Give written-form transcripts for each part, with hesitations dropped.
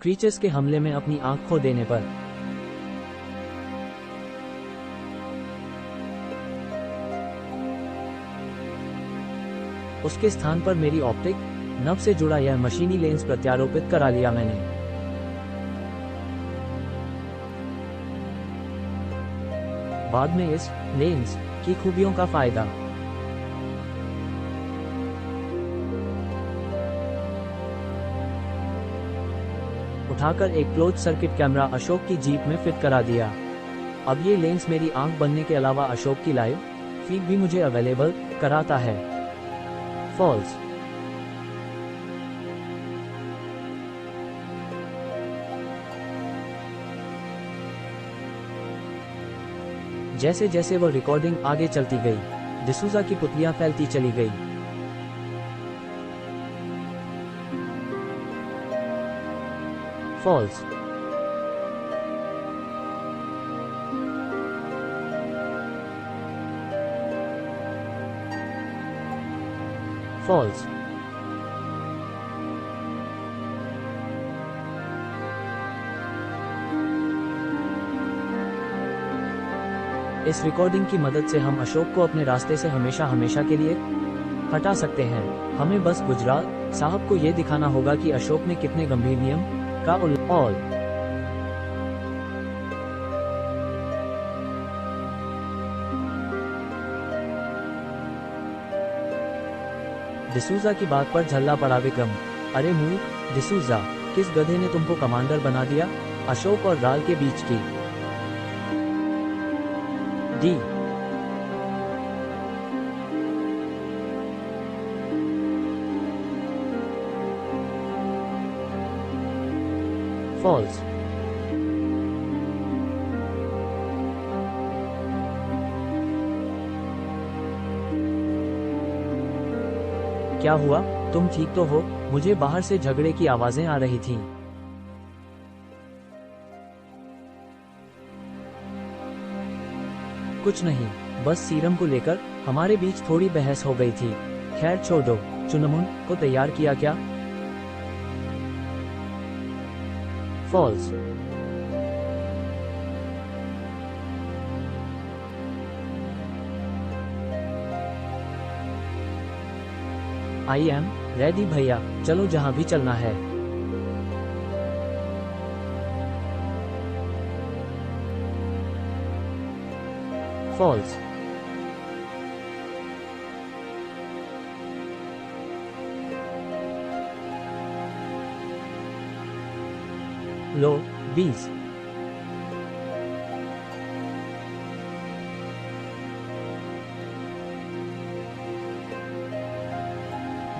Creatures के हमले में अपनी आंख खो देने पर। उसके स्थान पर मेरी ऑप्टिक नर्व से जुड़ा यह मशीनी लेंस प्रत्यारोपित करा लिया मैंने। बाद में इस लेंस की खूबियों का फायदा उठाकर एक क्लोज सर्किट कैमरा अशोक की जीप में फिट करा दिया। अब ये लेंस मेरी आंख बनने के अलावा अशोक की लाइव फीड भी मुझे अवेलेबल कराता है। फॉल्स। जैसे जैसे वह रिकॉर्डिंग आगे चलती गई, डिसूजा की पुतलियां फैलती चली गई। फॉल्स। फॉल्स। इस रिकॉर्डिंग की मदद से हम अशोक को अपने रास्ते से हमेशा हमेशा के लिए हटा सकते हैं। हमें बस गुजराल साहब को यह दिखाना होगा कि अशोक ने कितने गंभीर नियम का उल्लंघन। डिसूजा की बात पर झल्ला पड़ा विक्रम। अरे मूर्ख डिसूजा, किस गधे ने तुमको कमांडर बना दिया? अशोक और राल के बीच की डी फॉल्स। क्या हुआ? तुम ठीक तो हो? मुझे बाहर से झगड़े की आवाजें आ रही थीं। कुछ नहीं, बस सीरम को लेकर हमारे बीच थोड़ी बहस हो गई थी। खैर छोड़ो। चुनमुन को तैयार किया क्या? फॉल्स। आई एम रेडी भैया, चलो जहां भी चलना है। फॉल्स। लो 20।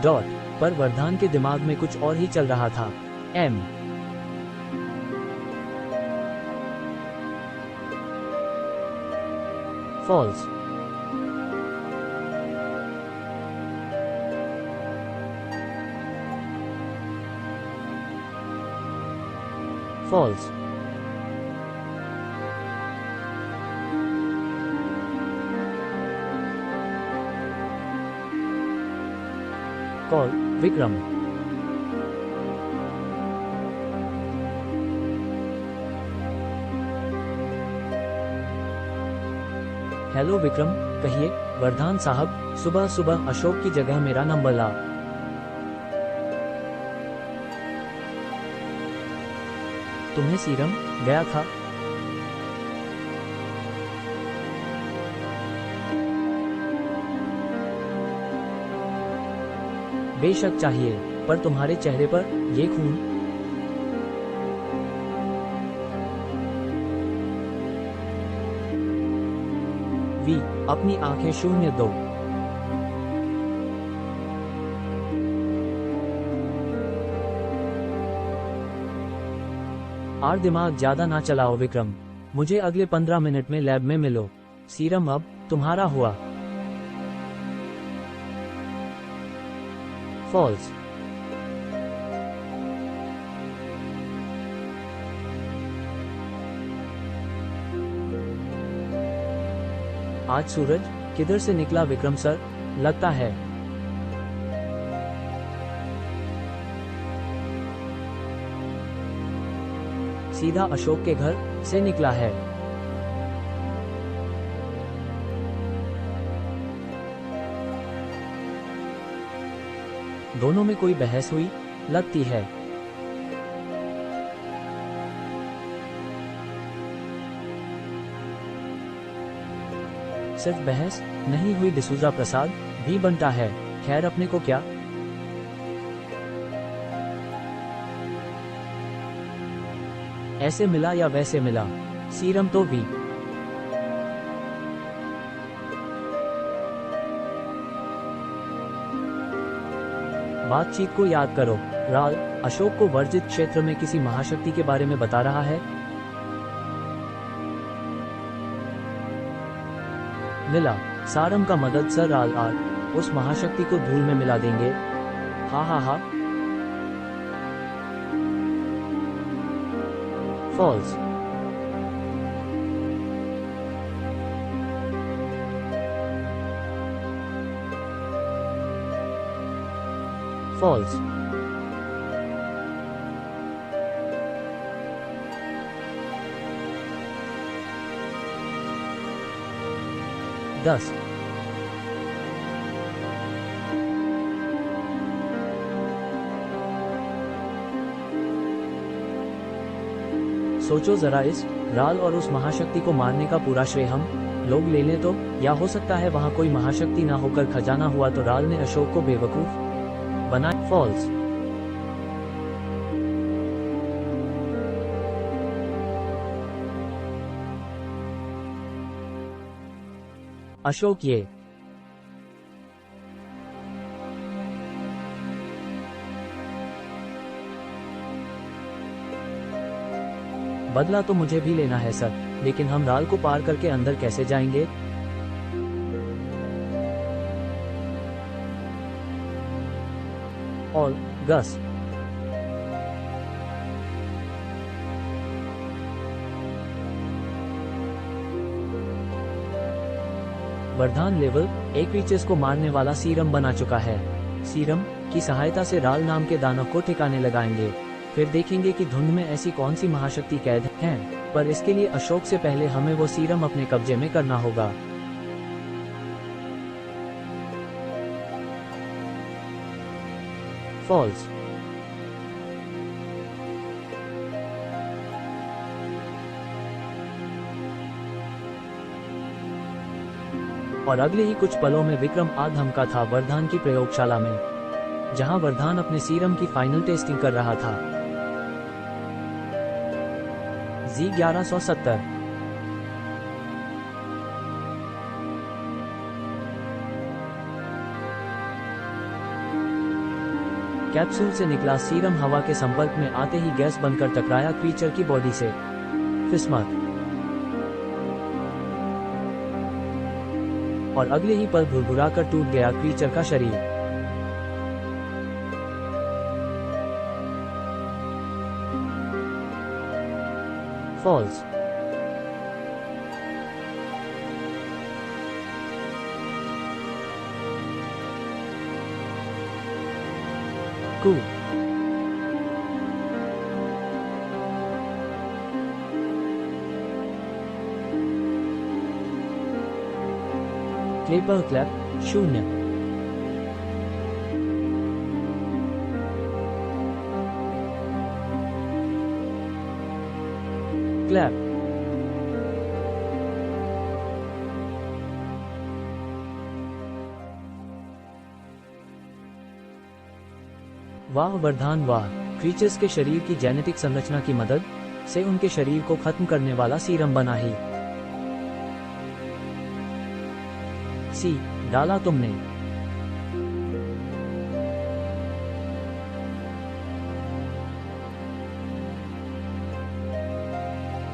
डॉट पर वरदान के दिमाग में कुछ और ही चल रहा था। एम फॉल्स। फॉल्स। कॉल विक्रम। हेलो विक्रम, कहिए। वरदान साहब, सुबह सुबह अशोक की जगह मेरा नंबर ला। तुम्हें सीरम गया था? बेशक चाहिए, पर तुम्हारे चेहरे पर ये खून। वी अपनी आंखें शून्य दो। और दिमाग ज्यादा ना चलाओ विक्रम, मुझे अगले 15 मिनट में लैब में मिलो। सीरम अब तुम्हारा हुआ। फॉल्स। आज सूरज किधर से निकला विक्रम सर? लगता है सीधा अशोक के घर से निकला है। दोनों में कोई बहस हुई लगती है। सिर्फ बहस नहीं हुई, डिसूजा प्रसाद भी बनता है। खैर अपने को क्या, ऐसे मिला या वैसे मिला, सीरम तो भी। बातचीत को याद करो। राल अशोक को वर्जित क्षेत्र में किसी महाशक्ति के बारे में बता रहा है। मिला सारम का मदद सर राल आर उस महाशक्ति को धूल में मिला देंगे। हा हा हा। फॉल्स। फॉल्स। दस। सोचो जरा, इस राल और उस महाशक्ति को मारने का पूरा श्रेय हम लोग ले लें तो, या हो सकता है वहां कोई महाशक्ति ना होकर खजाना हुआ तो राल ने अशोक को बेवकूफ बनाया। फॉल्स। अशोक ये बदला तो मुझे भी लेना है सर, लेकिन हम राल को पार करके अंदर कैसे जाएंगे? और गस। वर्धान लेवल 1 क्रीचर्स को मारने वाला सीरम बना चुका है। सीरम की सहायता से राल नाम के दानव को ठिकाने लगाएंगे। फिर देखेंगे कि धुंध में ऐसी कौन सी महाशक्ति कैद है, पर इसके लिए अशोक से पहले हमें वो सीरम अपने कब्जे में करना होगा। फॉल्स। और अगले ही कुछ पलों में विक्रम आ धमका था वर्धान की प्रयोगशाला में, जहां वर्धान अपने सीरम की फाइनल टेस्टिंग कर रहा था। जी 1170। कैप्सूल से निकला सीरम हवा के संपर्क में आते ही गैस बनकर टकराया क्रीचर की बॉडी से। किस्मत। और अगले ही पल भुरभुराकर टूट गया क्रीचर का शरीर। फॉल्स। कू। क्लेपर क्लैप 0। क्लैप। वाह वर्धान वाह, क्रीचर्स के शरीर की जेनेटिक संरचना की मदद से उनके शरीर को खत्म करने वाला सीरम बना ही सी डाला तुमने।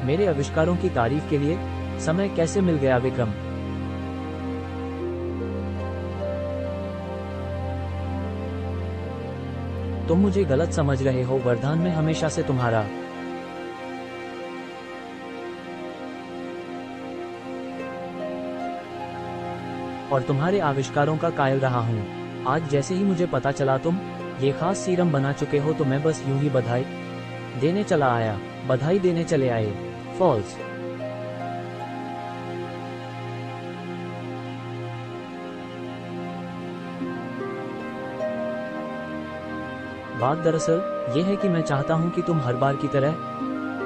मेरे आविष्कारों की तारीफ के लिए समय कैसे मिल गया विक्रम? तुम मुझे गलत समझ रहे हो, वर्धान में हमेशा से तुम्हारा और तुम्हारे आविष्कारों का कायल रहा हूँ। आज जैसे ही मुझे पता चला तुम ये खास सीरम बना चुके हो तो मैं बस यूं ही बधाई देने चला आया, बधाई देने चले आए। फॉल्स। बात दरअसल ये है कि मैं चाहता हूँ कि तुम हर बार की तरह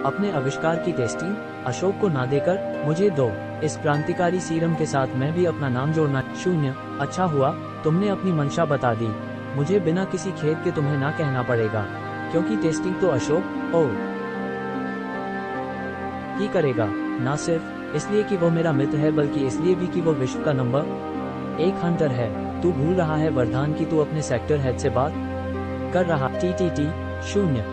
अपने आविष्कार की टेस्टिंग अशोक को ना देकर मुझे दो। इस क्रांतिकारी सीरम के साथ मैं भी अपना नाम जोड़ना। 0। अच्छा हुआ तुमने अपनी मंशा बता दी। मुझे बिना किसी खेद के तुम्हें ना कहना पड़ेगा, क्योंकि टेस्टिंग तो अशोक ही करेगा। ना सिर्फ इसलिए कि वो मेरा मित्र है, बल्कि इसलिए भी कि वो विश्व का नंबर 1 हंटर है। तू भूल रहा है वरदान की तू अपने सेक्टर हेड से बात कर रहा। TTT 0।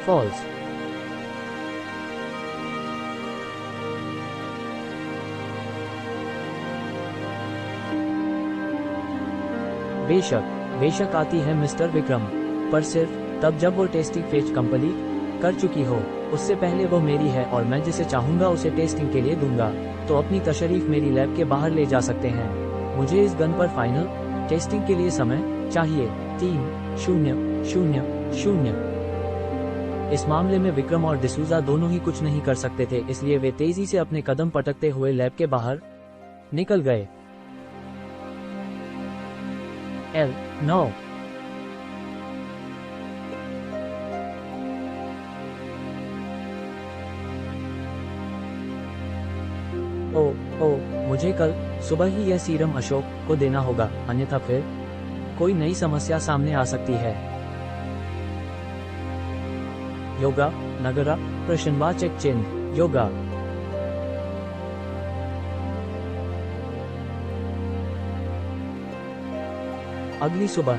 फॉल्स। बेशक आती है मिस्टर विक्रम, पर सिर्फ तब जब वो टेस्टिंग फेज कंप्लीट कर चुकी हो। उससे पहले वो मेरी है और मैं जिसे चाहूंगा उसे टेस्टिंग के लिए दूंगा। तो अपनी तशरीफ मेरी लैब के बाहर ले जा सकते हैं। मुझे इस गन पर फाइनल टेस्टिंग के लिए समय चाहिए। 3-0-0-0। इस मामले में विक्रम और डिसूजा दोनों ही कुछ नहीं कर सकते थे, इसलिए वे तेजी से अपने कदम पटकते हुए लैब के बाहर निकल गए। L9। ओ मुझे कल सुबह ही यह सीरम अशोक को देना होगा, अन्यथा फिर कोई नई समस्या सामने आ सकती है। योगा नगरा प्रश्नवाचक चिन्ह। योगा। अगली सुबह।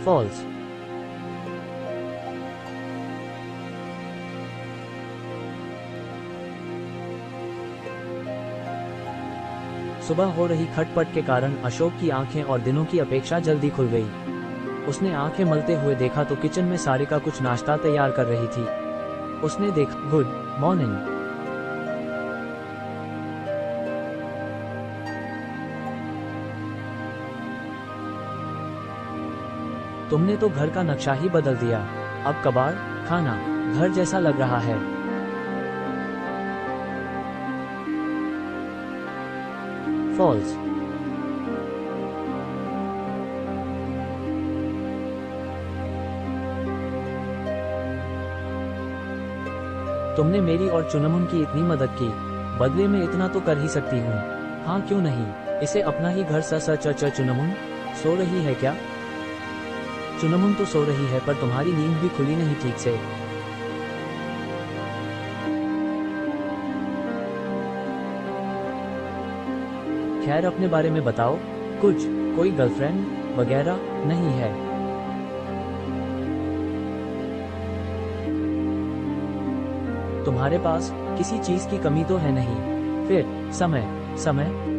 फॉल्स। सुबह हो रही खटपट के कारण अशोक की आंखें और दिनों की अपेक्षा जल्दी खुल गई। उसने आंखें मलते हुए देखा तो किचन में सारिका कुछ नाश्ता तैयार कर रही थी। उसने देखा। Good morning. तुमने तो घर का नक्शा ही बदल दिया। अब कबाड़ खाना घर जैसा लग रहा है। फॉल्स। तुमने मेरी और चुनमुन की इतनी मदद की, बदले में इतना तो कर ही सकती हूँ। हाँ क्यों नहीं, इसे अपना ही घर चुनमुन सो रही है क्या? चुनमुन तो सो रही है, पर तुम्हारी नींद भी खुली नहीं ठीक से। खैर अपने बारे में बताओ कुछ। कोई गर्लफ्रेंड वगैरह नहीं है? तुम्हारे पास किसी चीज की कमी तो है नहीं? फिर समय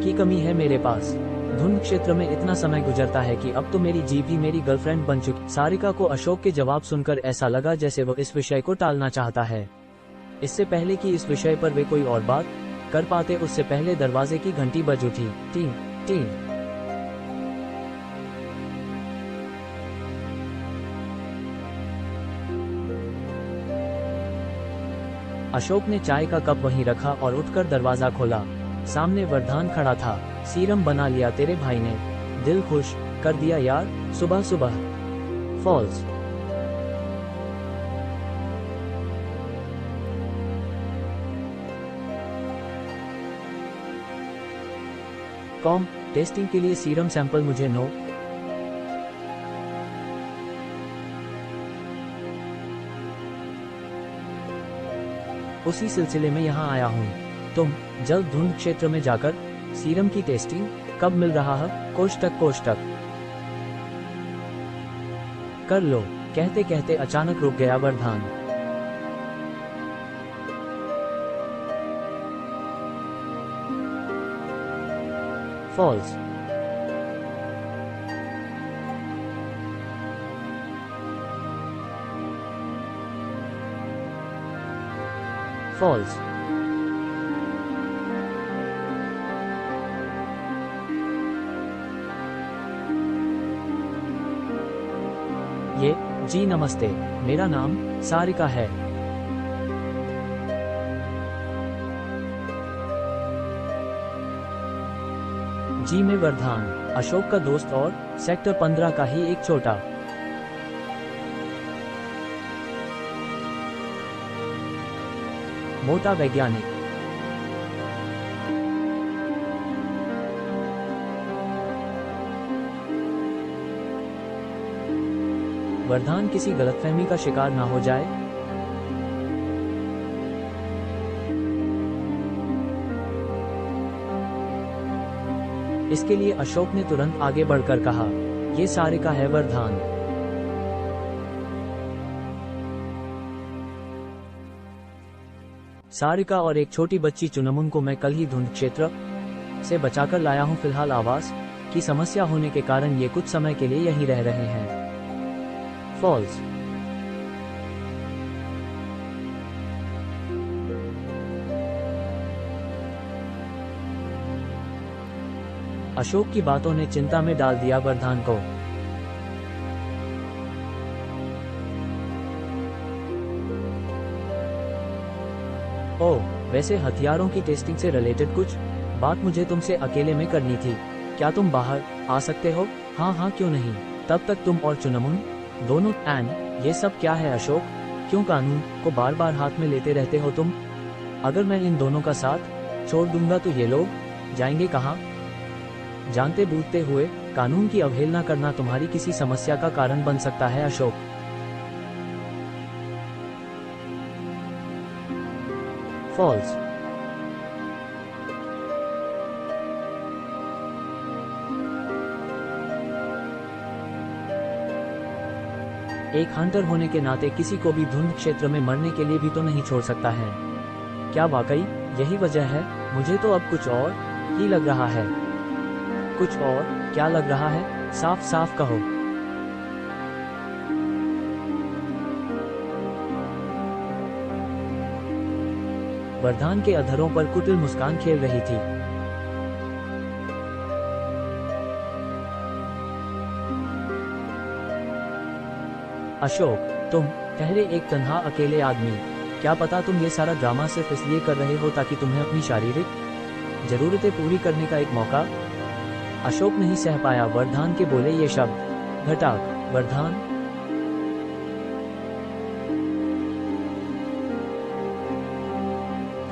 की कमी है मेरे पास। धुंध क्षेत्र में इतना समय गुजरता है कि अब तो मेरी जीप ही मेरी गर्लफ्रेंड बन चुकी। सारिका को अशोक के जवाब सुनकर ऐसा लगा जैसे वो इस विषय को टालना चाहता है। इससे पहले कि इस विषय पर वे कोई और बात कर पाते, उससे पहले दरवाजे की घंटी बज उठी। Team team. अशोक ने चाय का कप वहीं रखा और उठकर दरवाजा खोला। सामने वरदान खड़ा था। सीरम बना लिया तेरे भाई ने, दिल खुश कर दिया यार सुबह सुबह। फॉल्स। कॉम टेस्टिंग के लिए सीरम सैंपल मुझे नो। उसी सिलसिले में यहाँ आया हूँ। तुम जल्द धुंध क्षेत्र में जाकर सीरम की टेस्टिंग कब मिल रहा है? कोष्टक कर लो। कहते कहते अचानक रुक गया वरदान। फॉल्स। फॉल्स। ये जी नमस्ते, मेरा नाम सारिका है। जी मैं वर्धान, अशोक का दोस्त और सेक्टर 15 का ही एक छोटा मोटा वैज्ञानिक। वर्धान किसी गलतफहमी का शिकार ना हो जाए। इसके लिए अशोक ने तुरंत आगे बढ़कर कहा, ये सारिका है वर्धान। सारिका और एक छोटी बच्ची चुनमुन को मैं कल ही धुंध क्षेत्र से बचाकर लाया हूं। फिलहाल आवास की समस्या होने के कारण ये कुछ समय के लिए यहीं रह रहे हैं। फॉल्स। अशोक की बातों ने चिंता में डाल दिया वर्धान को। ओह, वैसे हथियारों की टेस्टिंग से रिलेटेड कुछ बात मुझे तुमसे अकेले में करनी थी। क्या तुम बाहर आ सकते हो? हाँ हाँ, क्यों नहीं। तब तक तुम और चुनमुन दोनों। ये सब क्या है अशोक? क्यों कानून को बार बार हाथ में लेते रहते हो तुम? अगर मैं इन दोनों का साथ छोड़ दूंगा तो ये लोग जाएंगे कहाँ? जानते बूझते हुए कानून की अवहेलना करना तुम्हारी किसी समस्या का कारण बन सकता है अशोक। फॉल्स। एक हंटर होने के नाते किसी को भी धुंध क्षेत्र में मरने के लिए भी तो नहीं छोड़ सकता है। क्या वाकई यही वजह है? मुझे तो अब कुछ और ही लग रहा है। कुछ और क्या लग रहा है? साफ साफ कहो। वर्धान के अधरों पर कुटिल मुस्कान खेल रही थी। अशोक, तुम ठहरे एक तन्हा अकेले आदमी। क्या पता तुम ये सारा ड्रामा सिर्फ इसलिए कर रहे हो ताकि तुम्हें अपनी शारीरिक जरूरतें पूरी करने का एक मौका। अशोक नहीं सह पाया वर्धान के बोले ये शब्द। घटाक। वर्धान।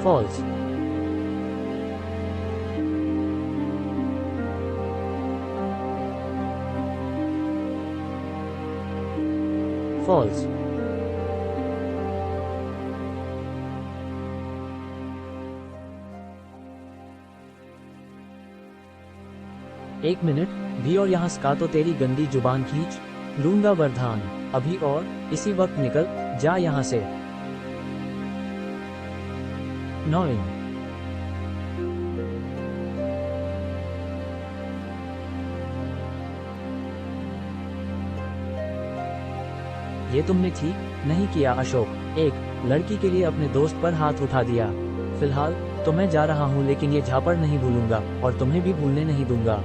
फॉल्स। फॉल्स। एक मिनट भी और यहाँ का तो तेरी गंदी जुबान खींच लूंगा वर्धान। अभी और इसी वक्त निकल जा यहाँ से। नॉइंग। ये तुमने ठीक नहीं किया अशोक। एक लड़की के लिए अपने दोस्त पर हाथ उठा दिया। फिलहाल तो मैं जा रहा हूँ, लेकिन ये झापड़ नहीं भूलूंगा और तुम्हें भी भूलने नहीं दूंगा।